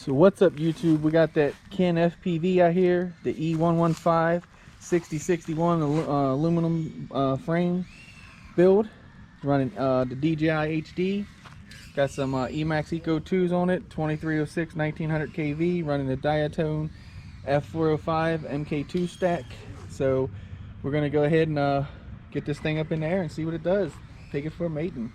So what's up, YouTube? We got that Ken FPV out here, the E115 6061 aluminum frame build, running the DJI HD. Got some Emax Eco 2s on it, 2306 1900 kV, running the Diatone F405 MK2 stack. So we're gonna go ahead and get this thing up in the air and see what it does. Take it for a maiden.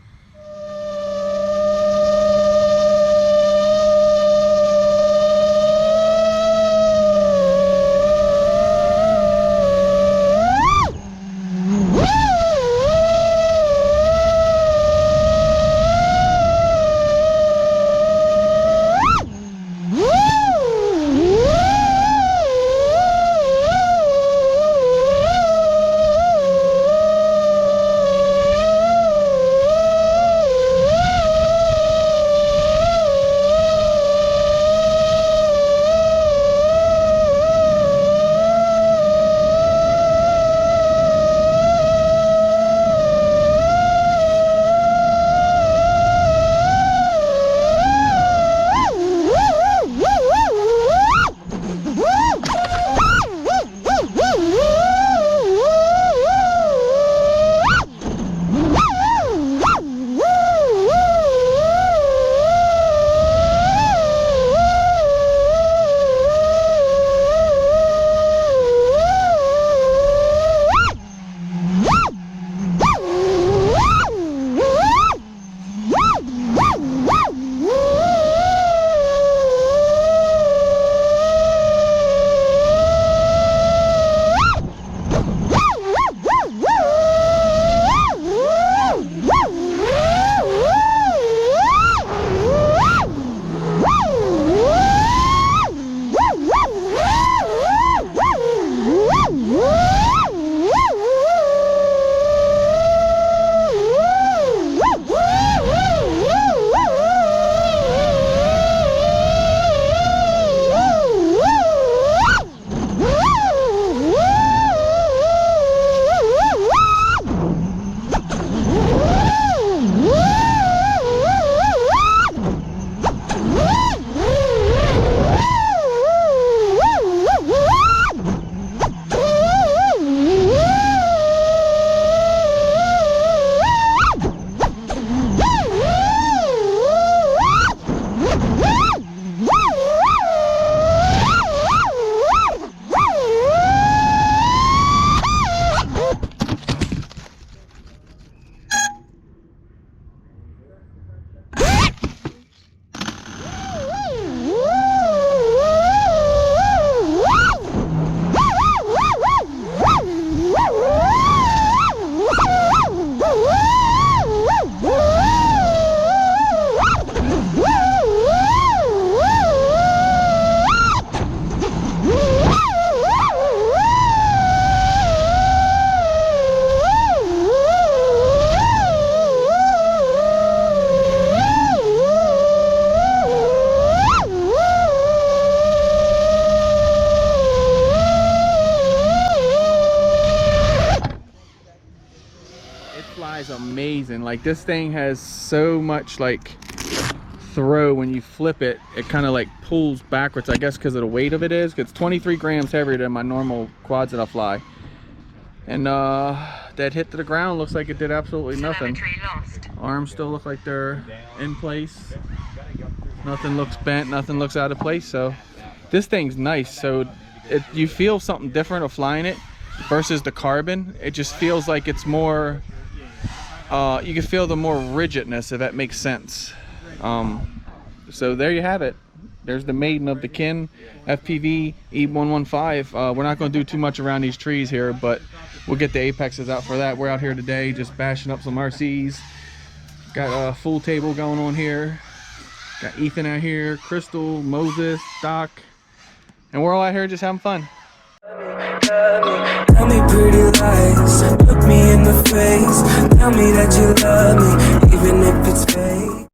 Flies amazing. Like, this thing has so much like throw. When you flip it, it kind of like pulls backwards, I guess because of the weight of it. It's 23 grams heavier than my normal quads that I fly. And that hit to the ground looks like it did absolutely nothing. Arms still look like they're in place. Nothing looks bent, nothing looks out of place. So this thing's nice. So you feel something different of flying it versus the carbon. It just feels like it's more you can feel the more rigidness, if that makes sense. So there you have it. There's the maiden of the Ken FPV E115. We're not going to do too much around these trees here, but we'll get the apexes out for that. We're out here today just bashing up some RCs. Got a full table going on here. Got Ethan out here, Crystal, Moses, Doc, and we're all out here just having fun. Tell me pretty lies, look me in the face. Tell me that you love me, even if it's fake.